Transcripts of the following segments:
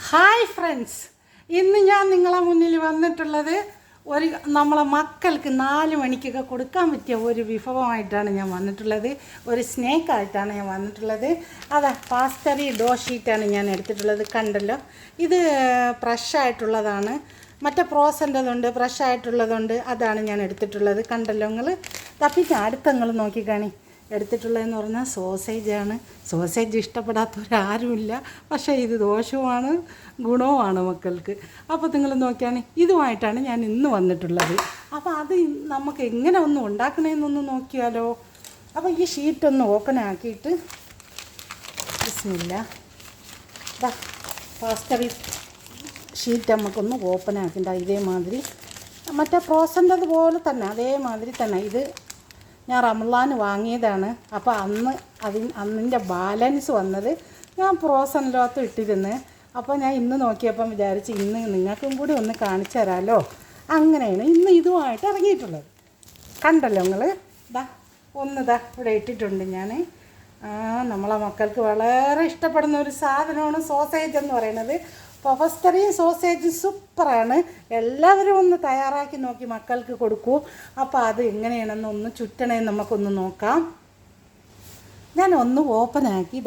Hi friends, ഇന്ന് ഞാൻ നിങ്ങളെ മുന്നിൽ വന്നിട്ടുള്ളത് നമ്മളെ മക്കൾക്ക് 4 മണിക്കൊക്കെ കൊടുക്കാൻ പറ്റിയ ഒരു വിഭവമായിട്ടാണ് ഞാൻ വന്നിട്ടുള്ളത്. ഒരു സ്നേക്കായിട്ടാണ് ഞാൻ വന്നിട്ടുള്ളത്. അതാ പാസ്റ്ററി ഡോ ഷീറ്റാണ് ഞാൻ എടുത്തിട്ടുള്ളത്. കണ്ടല്ലോ, ഇത് ഫ്രഷായിട്ടുള്ളതാണ്. മറ്റേ പ്രോസൻ്റെതുണ്ട്, ഫ്രഷായിട്ടുള്ളതുണ്ട്. അതാണ് ഞാൻ എടുത്തിട്ടുള്ളത്. കണ്ടല്ലോ നിങ്ങൾ. തപ്പിച്ച് അടുത്ത നിങ്ങൾ നോക്കിക്കാണി. എടുത്തിട്ടുള്ളതെന്ന് പറഞ്ഞാൽ സോസേജാണ്. സോസേജ് ഇഷ്ടപ്പെടാത്തവരാരുമില്ല. പക്ഷേ ഇത് ദോഷവുമാണ്, ഗുണവുമാണ് മക്കൾക്ക്. അപ്പോൾ നിങ്ങൾ നോക്കിയാണ്, ഇതുമായിട്ടാണ് ഞാൻ ഇന്ന് വന്നിട്ടുള്ളത്. അപ്പോൾ അത് നമുക്ക് എങ്ങനെ ഒന്ന് ഉണ്ടാക്കണമെന്നൊന്ന് നോക്കിയാലോ. അപ്പോൾ ഈ ഷീറ്റൊന്ന് ഓപ്പൺ ആക്കിയിട്ട് ബിസ്മില്ലാ, പാസ്റ്ററി ഷീറ്റ് നമുക്കൊന്ന് ഓപ്പൺ ആക്കിണ്ട. ഇതേമാതിരി മറ്റേ പ്രോസൻ്റെത് പോലെ തന്നെ, അതേമാതിരി തന്നെ. ഇത് ഞാൻ റംളാന് വാങ്ങിയതാണ്. അപ്പോൾ അന്നിൻ്റെ ബാലൻസ് വന്നത് ഞാൻ പ്രോസനിലോട്ട് ഇട്ടിരുന്നു. അപ്പോൾ ഞാൻ ഇന്ന് നോക്കിയപ്പം വിചാരിച്ച് ഇന്ന് നിങ്ങൾക്കും കൂടി ഒന്ന് കാണിച്ചു തരാമല്ലോ. അങ്ങനെയാണ് ഇന്ന് ഇതുമായിട്ട് ഇറങ്ങിയിട്ടുള്ളത്. കണ്ടല്ലോ നിങ്ങൾ. ഇവിടെ ഇട്ടിട്ടുണ്ട് ഞാൻ. നമ്മളെ മക്കൾക്ക് വളരെ ഇഷ്ടപ്പെടുന്ന ഒരു സാധനമാണ് സോസേജ് എന്ന് പറയുന്നത്. പാസ്റ്ററിയും സോസേജ് സൂപ്പറാണ്. എല്ലാവരും ഒന്ന് തയ്യാറാക്കി നോക്കി മക്കൾക്ക് കൊടുക്കൂ. അപ്പോൾ അത് എങ്ങനെയാണെന്ന് ഒന്ന് ചുറ്റണേന്ന് നമുക്കൊന്ന് നോക്കാം. ഞാൻ ഒന്ന് ഓപ്പൺ ആക്കി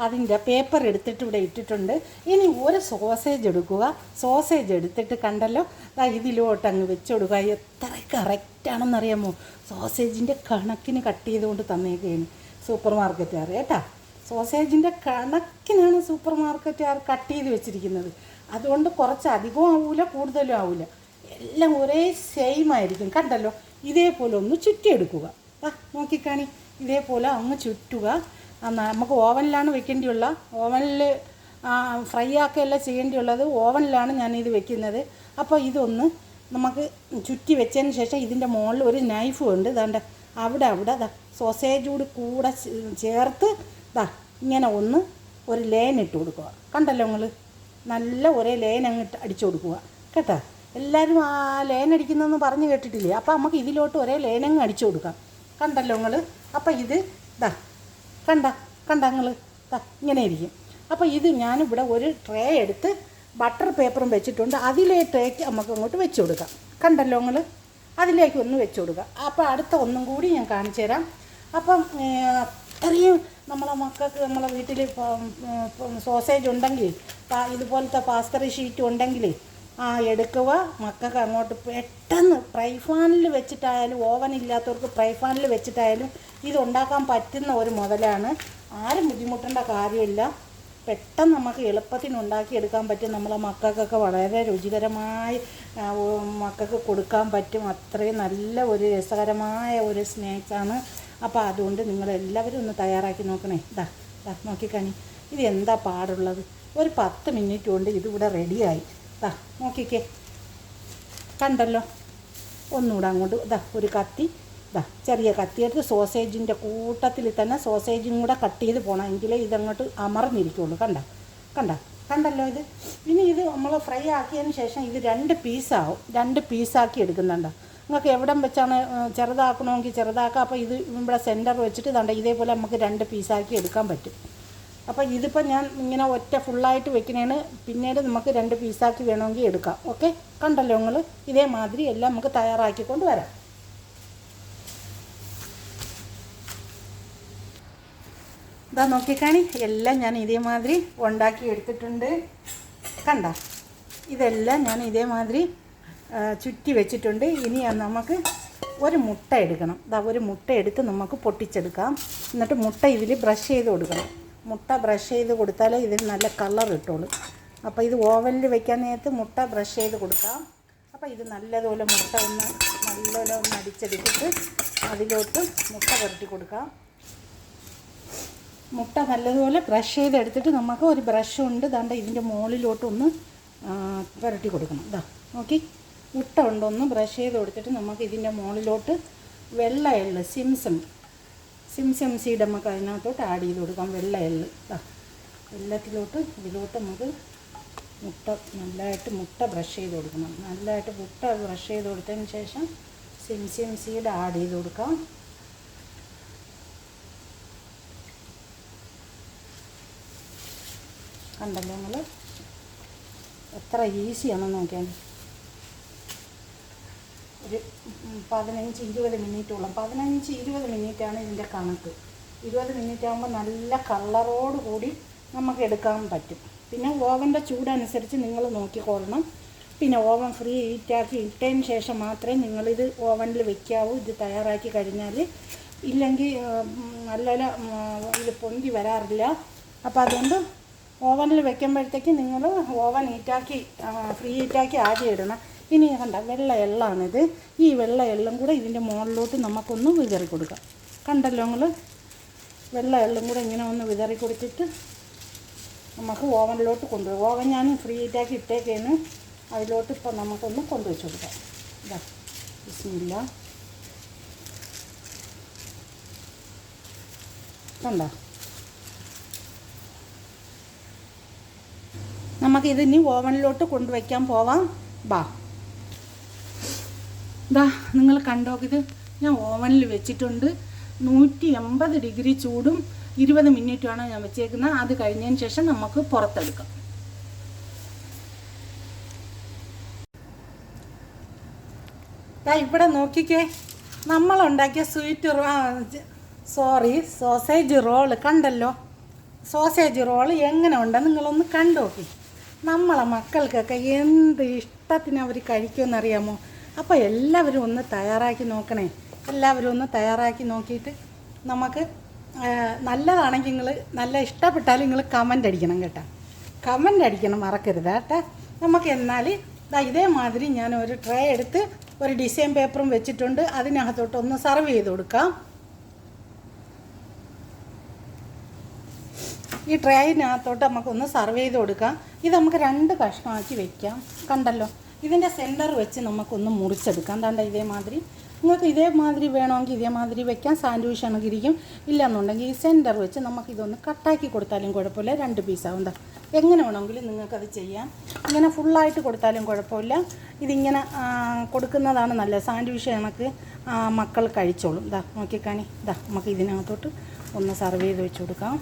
അതിൻ്റെ പേപ്പർ എടുത്തിട്ട് ഇവിടെ ഇട്ടിട്ടുണ്ട്. ഇനി ഒരു സോസേജ് എടുക്കുക. സോസേജ് എടുത്തിട്ട് കണ്ടല്ലോ, ഇതിലോട്ട് അങ്ങ് വെച്ച് കൊടുക്കുക. എത്ര കറക്റ്റാണെന്നറിയാമോ? സോസേജിൻ്റെ കണക്കിന് കട്ട് ചെയ്തുകൊണ്ട് തന്നേക്കുകയാണ് സൂപ്പർ മാർക്കറ്റുകാർ കേട്ടോ. സോസേജിൻ്റെ കണക്കിനാണ് സൂപ്പർ മാർക്കറ്റുകാർ കട്ട് ചെയ്ത് വെച്ചിരിക്കുന്നത്. അതുകൊണ്ട് കുറച്ച് അധികവും ആവില്ല, കൂടുതലും ആവില്ല. എല്ലാം ഒരേ സെയിം ആയിരിക്കും. കണ്ടല്ലോ, ഇതേപോലെ ഒന്ന് ചുറ്റിയെടുക്കുക. നോക്കിക്കാണി, ഇതേപോലെ അങ്ങ് ചുറ്റുക. നമുക്ക് ഓവനിലാണ് വെക്കേണ്ടിയുള്ള. ഓവനിൽ ഫ്രൈ ആക്കുകയല്ല ചെയ്യേണ്ടിയുള്ളത്. ഓവനിലാണ് ഞാനിത് വെക്കുന്നത്. അപ്പോൾ ഇതൊന്ന് നമുക്ക് ചുറ്റി വെച്ചതിന് ശേഷം ഇതിൻ്റെ മുകളിൽ ഒരു നൈഫും ഉണ്ട്. ദാണ്ട അവിടെ സോസേജ് കൂടെ ചേർത്ത് ഇങ്ങനെ ഒരു ലൈൻ ഇട്ട് കൊടുക്കുക. കണ്ടല്ലോ നിങ്ങൾ. നല്ല ഒരേ ലൈൻ അങ്ങ് അടിച്ചു കൊടുക്കുക കേട്ടോ. എല്ലാവരും ആ ലൈൻ അടിക്കുന്നതെന്ന് പറഞ്ഞ് കേട്ടിട്ടില്ലേ? അപ്പോൾ നമുക്ക് ഇതിലോട്ട് ഒരേ ലൈൻ അങ്ങ് അടിച്ചു കൊടുക്കാം. കണ്ടല്ലോ നിങ്ങൾ. അപ്പോൾ ഇത് കണ്ട നിങ്ങൾ ഇങ്ങനെ ഇരിക്കും. അപ്പോൾ ഇത് ഞാനിവിടെ ഒരു ട്രേ എടുത്ത് ബട്ടർ പേപ്പറും വെച്ചിട്ടുണ്ട്. അതിലേ ട്രേക്ക് നമുക്ക് അങ്ങോട്ട് വെച്ച് കൊടുക്കാം. കണ്ടല്ലോ നിങ്ങൾ. അതിലേക്ക് ഒന്ന് വെച്ച് കൊടുക്കുക. അപ്പോൾ അടുത്ത ഒന്നും കൂടി ഞാൻ കാണിച്ചു തരാം. അപ്പം അത്രയും നമ്മളെ മക്കൾക്ക് നമ്മളെ വീട്ടിൽ സോസേജ് ഉണ്ടെങ്കിൽ, ഇതുപോലത്തെ പാസ്റ്ററി ഷീറ്റ് ഉണ്ടെങ്കിൽ എടുക്കുക. മക്കൾക്ക് അങ്ങോട്ട് പെട്ടെന്ന് ഫ്രൈ പാനിൽ വെച്ചിട്ടായാലും, ഓവൻ ഇല്ലാത്തവർക്ക് ഫ്രൈ പാനിൽ വെച്ചിട്ടായാലും ഇതുണ്ടാക്കാൻ പറ്റുന്ന ഒരു മുതലാണ്. ആരും ബുദ്ധിമുട്ടേണ്ട കാര്യമില്ല. പെട്ടെന്ന് നമുക്ക് എളുപ്പത്തിന് ഉണ്ടാക്കിയെടുക്കാൻ പറ്റും. നമ്മളെ മക്കൾക്കൊക്കെ വളരെ രുചികരമായി മക്കൾക്ക് കൊടുക്കാൻ പറ്റും. അത്രയും നല്ല ഒരു രസകരമായ ഒരു സ്നാക്സാണ്. അപ്പോൾ അതുകൊണ്ട് നിങ്ങളെല്ലാവരും ഒന്ന് തയ്യാറാക്കി നോക്കണേ. നോക്കിക്കണി. ഇത് എന്താ പാടുള്ളത്? ഒരു 10 മിനിറ്റ് കൊണ്ട് ഇതിവിടെ റെഡിയായി. നോക്കിക്കേ. കണ്ടല്ലോ. ഒന്നുകൂടെ അങ്ങോട്ട് ഒരു കത്തി, ചെറിയ കത്തിയെടുത്ത് സോസേജിൻ്റെ കൂട്ടത്തിൽ തന്നെ സോസേജും കൂടെ കട്ട് ചെയ്ത് പോകണം. എങ്കിലേ ഇതങ്ങോട്ട് അമർന്നിരിക്കുള്ളൂ. കണ്ടല്ലോ ഇത്. ഇനി ഇത് നമ്മൾ ഫ്രൈ ആക്കിയതിന് ശേഷം ഇത് 2 പീസാവും. 2 പീസാക്കി എടുക്കുന്നുണ്ട്. നിങ്ങൾക്ക് എവിടം വെച്ചാണ് ചെറുതാക്കണമെങ്കിൽ ചെറുതാക്കാം. അപ്പോൾ ഇത് ഇവിടെ സെൻറ്റർ വെച്ചിട്ട് ഇതേപോലെ നമുക്ക് 2 പീസാക്കി എടുക്കാൻ പറ്റും. അപ്പോൾ ഇതിപ്പോൾ ഞാൻ ഇങ്ങനെ ഒറ്റ ഫുള്ളായിട്ട് വെക്കണേന്. പിന്നീട് നമുക്ക് 2 പീസാക്കി വേണമെങ്കിൽ എടുക്കാം. ഓക്കെ. കണ്ടല്ലോ നിങ്ങൾ. ഇതേമാതിരി എല്ലാം നമുക്ക് തയ്യാറാക്കിക്കൊണ്ട് വരാം. നോക്കിക്കാണി. എല്ലാം ഞാൻ ഇതേമാതിരി ഉണ്ടാക്കി എടുത്തിട്ടുണ്ട്. ഇതെല്ലാം ഞാൻ ഇതേമാതിരി ചുറ്റി വെച്ചിട്ടുണ്ട്. ഇനി നമുക്ക് ഒരു മുട്ട എടുക്കണം. ഒരു മുട്ട എടുത്ത് നമുക്ക് പൊട്ടിച്ചെടുക്കാം. എന്നിട്ട് മുട്ട ഇതിൽ ബ്രഷ് ചെയ്ത് കൊടുക്കണം. മുട്ട ബ്രഷ് ചെയ്ത് കൊടുത്താലേ ഇതിന് നല്ല കളർ കിട്ടുള്ളൂ. അപ്പോൾ ഇത് ഓവനിൽ വെക്കാൻ നേരത്ത് മുട്ട ബ്രഷ് ചെയ്ത് കൊടുക്കാം. അപ്പോൾ ഇത് നല്ലതുപോലെ മുട്ട നല്ലപോലെ ഒന്ന് അടിച്ചെടുത്തിട്ട് അതിലോട്ട് മുട്ട പുരട്ടി കൊടുക്കാം. മുട്ട നല്ലതുപോലെ ബ്രഷ് ചെയ്തെടുത്തിട്ട് നമുക്ക് ഒരു ബ്രഷ് ഉണ്ട് ഇതിൻ്റെ മുകളിലോട്ടൊന്ന് പുരട്ടി കൊടുക്കണം. നോക്കി, മുട്ട ഉണ്ടൊന്ന് ബ്രഷ് ചെയ്ത് കൊടുത്തിട്ട് നമുക്ക് ഇതിൻ്റെ മുകളിലോട്ട് വെള്ള എള്ള്, സിംസം സീഡ് നമുക്ക് അതിനകത്തോട്ട് ആഡ് ചെയ്ത് കൊടുക്കാം. വെള്ള എള്ള് ഇതിലോട്ട് നമുക്ക് മുട്ട ബ്രഷ് ചെയ്ത് കൊടുക്കണം. നല്ലതായിട്ട് മുട്ട ബ്രഷ് ചെയ്ത് കൊടുത്തതിന് ശേഷം സിംസം സീഡ് ആഡ് ചെയ്ത് കൊടുക്കാം. കണ്ടല്ലോ നിങ്ങൾ. എത്ര ഈസിയാണെന്ന് നോക്കിയാൽ. ഒരു 15-20 മിനിറ്റോളം, 15-20 മിനിറ്റാണ് ഇതിൻ്റെ കണക്ക്. 20 മിനിറ്റ് ആകുമ്പോൾ നല്ല കളറോട് കൂടി നമുക്ക് എടുക്കാൻ പറ്റും. പിന്നെ ഓവൻ്റെ ചൂടനുസരിച്ച് നിങ്ങൾ നോക്കിക്കൊള്ളണം. പിന്നെ ഓവൻ ഫ്രീ ഹീറ്റാക്കി ഇട്ടതിന് ശേഷം മാത്രമേ നിങ്ങളിത് ഓവനിൽ വെക്കാവൂ. ഇത് തയ്യാറാക്കി കഴിഞ്ഞാൽ ഇല്ലെങ്കിൽ നല്ല ഇത് പൊന്തി വരാറില്ല. അപ്പോൾ അതുകൊണ്ട് ഓവനിൽ വെക്കുമ്പോഴത്തേക്ക് നിങ്ങൾ ഓവൻ ഹീറ്റാക്കി ഫ്രീ ഹീറ്റാക്കി ആദ്യം ഇടണം. ഇനി കണ്ട വെള്ള എള്ളാണിത്. ഈ വെള്ള എള്ളും കൂടെ ഇതിൻ്റെ മുകളിലോട്ട് നമുക്കൊന്ന് വിതറി കൊടുക്കാം. കണ്ടല്ലോ നിങ്ങൾ, വെള്ള എള്ളും കൂടെ ഇങ്ങനെ ഒന്ന് വിതറി കൊടുത്തിട്ട് നമുക്ക് ഓവനിലോട്ട് കൊണ്ടുപോകും. ഓവൻ ഞാൻ ഫ്രീ ഹീറ്റാക്കി ഇട്ടേക്കാണ്. അതിലോട്ട് ഇപ്പോൾ നമുക്കൊന്ന് കൊണ്ടുവച്ച് കൊടുക്കാം. ഇതാ ബിസ്മില്ല. കണ്ടോ, നമുക്കിതിനി ഓവനിലോട്ട് കൊണ്ടുവയ്ക്കാൻ പോവാം. ബാ, ഇതാ നിങ്ങൾ കണ്ടോ, ഇത് ഞാൻ ഓവനിൽ വെച്ചിട്ടുണ്ട്. 180 ഡിഗ്രി ചൂടും 20 മിനിറ്റുമാണ് ഞാൻ വെച്ചേക്കുന്നത്. അത് കഴിഞ്ഞതിന് ശേഷം നമുക്ക് പുറത്തെടുക്കാം. ഇവിടെ നോക്കിക്കേ, നമ്മളുണ്ടാക്കിയ സോസേജ് റോള് കണ്ടല്ലോ. സോസേജ് റോള് എങ്ങനെ ഉണ്ടെന്ന് നിങ്ങളൊന്ന് കണ്ടു നോക്കി. നമ്മളെ മക്കൾക്കൊക്കെ എന്ത് ഇഷ്ടത്തിന് അവർ കഴിക്കുമെന്നറിയാമോ? അപ്പോൾ എല്ലാവരും ഒന്ന് തയ്യാറാക്കി നോക്കണേ. എല്ലാവരും ഒന്ന് തയ്യാറാക്കി നോക്കിയിട്ട് നമുക്ക് നല്ലതാണെങ്കിൽ നിങ്ങൾ നല്ല ഇഷ്ടപ്പെട്ടാൽ നിങ്ങൾ കമൻ്റ് അടിക്കണം കേട്ടോ. കമൻ്റ് അടിക്കണം മറക്കരുത് കേട്ടോ. നമുക്ക് എന്നാൽ ഇതേമാതിരി ഞാൻ ഒരു ട്രേ എടുത്ത് ഒരു ഡിസൈൻ പേപ്പറും വെച്ചിട്ടുണ്ട്. അതിനകത്തോട്ടൊന്ന് സർവ് ചെയ്ത് കൊടുക്കാം. ഈ ട്രേയിനകത്തോട്ട് നമുക്കൊന്ന് സർവ് ചെയ്ത് കൊടുക്കാം. ഇത് നമുക്ക് 2 കഷ്ണമാക്കി വെക്കാം. കണ്ടല്ലോ, ഇതിൻ്റെ സെൻറ്റർ വെച്ച് നമുക്കൊന്ന് മുറിച്ചെടുക്കാം. എന്താണ്ട് ഇതേമാതിരി നിങ്ങൾക്ക് ഇതേമാതിരി വേണമെങ്കിൽ ഇതേമാതിരി വെക്കാം. സാൻഡ്വിച്ച് ആണെങ്കിരിക്കും. ഇല്ലയെന്നുണ്ടെങ്കിൽ ഈ സെൻറ്റർ വെച്ച് നമുക്കിതൊന്ന് കട്ടാക്കി കൊടുത്താലും കുഴപ്പമില്ല. 2 പീസാവും. എന്താ എങ്ങനെ വേണമെങ്കിലും നിങ്ങൾക്കത് ചെയ്യാം. ഇങ്ങനെ ഫുള്ളായിട്ട് കൊടുത്താലും കുഴപ്പമില്ല. ഇതിങ്ങനെ കൊടുക്കുന്നതാണ് നല്ലത്. സാൻഡ്വിച്ച് കണക്ക് മക്കൾ കഴിച്ചോളും. ഇതാ നോക്കിക്കാണി. ഇതാ നമുക്ക് ഇതിനകത്തോട്ട് ഒന്ന് സർവ് ചെയ്ത് വെച്ച് കൊടുക്കാം.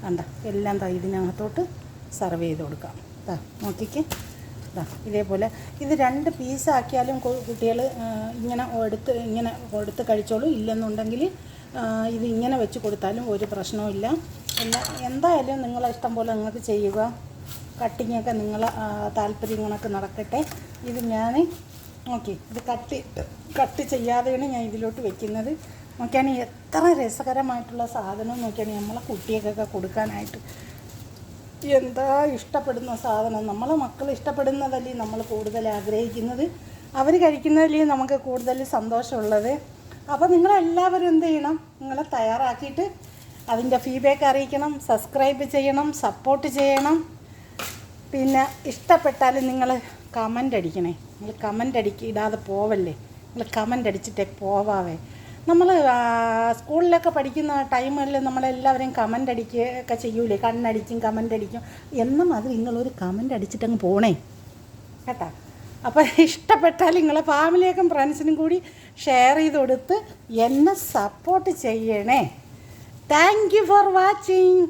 കണ്ട എല്ലാം ഇതിനകത്തോട്ട് സർവ് ചെയ്ത് കൊടുക്കാം. ഇതാ നോക്കിക്കേ. ഇതാ ഇതേപോലെ ഇത് 2 പീസാക്കിയാലും കുട്ടികൾ ഇങ്ങനെ എടുത്ത് കഴിച്ചോളും. ഇല്ലെന്നുണ്ടെങ്കിൽ ഇത് ഇങ്ങനെ വെച്ച് കൊടുത്താലും ഒരു പ്രശ്നവുമില്ല. എന്തായാലും നിങ്ങളെ ഇഷ്ടം പോലെ നിങ്ങൾക്ക് ചെയ്യുക. കട്ടിങ്ങൊക്കെ നിങ്ങളെ താല്പര്യങ്ങളൊക്കെ നടക്കട്ടെ. ഇത് ഞാൻ ഇത് കട്ട് ചെയ്യാതെയാണ് ഞാൻ ഇതിലോട്ട് വെക്കുന്നത്. നോക്കിയാണ് എത്ര രസകരമായിട്ടുള്ള സാധനം. നോക്കിയാണ് നമ്മളെ കുട്ടികൾക്കൊക്കെ കൊടുക്കാനായിട്ട് എന്താ ഇഷ്ടപ്പെടുന്ന സാധനം. നമ്മളെ മക്കൾ ഇഷ്ടപ്പെടുന്നതല്ലേ നമ്മൾ കൂടുതൽ ആഗ്രഹിക്കുന്നത്. അവർ കഴിക്കുന്നതല്ലേ നമുക്ക് കൂടുതൽ സന്തോഷമുള്ളത്. അപ്പോൾ നിങ്ങളെല്ലാവരും എന്ത് ചെയ്യണം, നിങ്ങൾ തയ്യാറാക്കിയിട്ട് അതിൻ്റെ ഫീഡ്ബാക്ക് അറിയിക്കണം. സബ്സ്ക്രൈബ് ചെയ്യണം, സപ്പോർട്ട് ചെയ്യണം. പിന്നെ ഇഷ്ടപ്പെട്ടാൽ നിങ്ങൾ കമൻ്റ് അടിക്കണേ. നിങ്ങൾ കമൻ്റ് ഇടാതെ പോവല്ലേ. നിങ്ങൾ കമൻ്റ് അടിച്ചിട്ടേ പോവാവേ. നമ്മൾ സ്കൂളിലൊക്കെ പഠിക്കുന്ന ടൈമിൽ നമ്മളെല്ലാവരെയും കമൻ്റ് അടിക്കുകയൊക്കെ ചെയ്യൂലേ. കണ്ണടിക്കും കമൻ്റ് അടിക്കും. എന്നും അത് നിങ്ങളൊരു കമൻ്റ് അടിച്ചിട്ടങ്ങ് പോണേ കേട്ടോ. അപ്പോൾ ഇഷ്ടപ്പെട്ടാൽ നിങ്ങളെ ഫാമിലിയൊക്കെ ഫ്രണ്ട്സിനും കൂടി ഷെയർ ചെയ്ത് കൊടുത്ത് എന്നെ സപ്പോർട്ട് ചെയ്യണേ. Thank you for watching.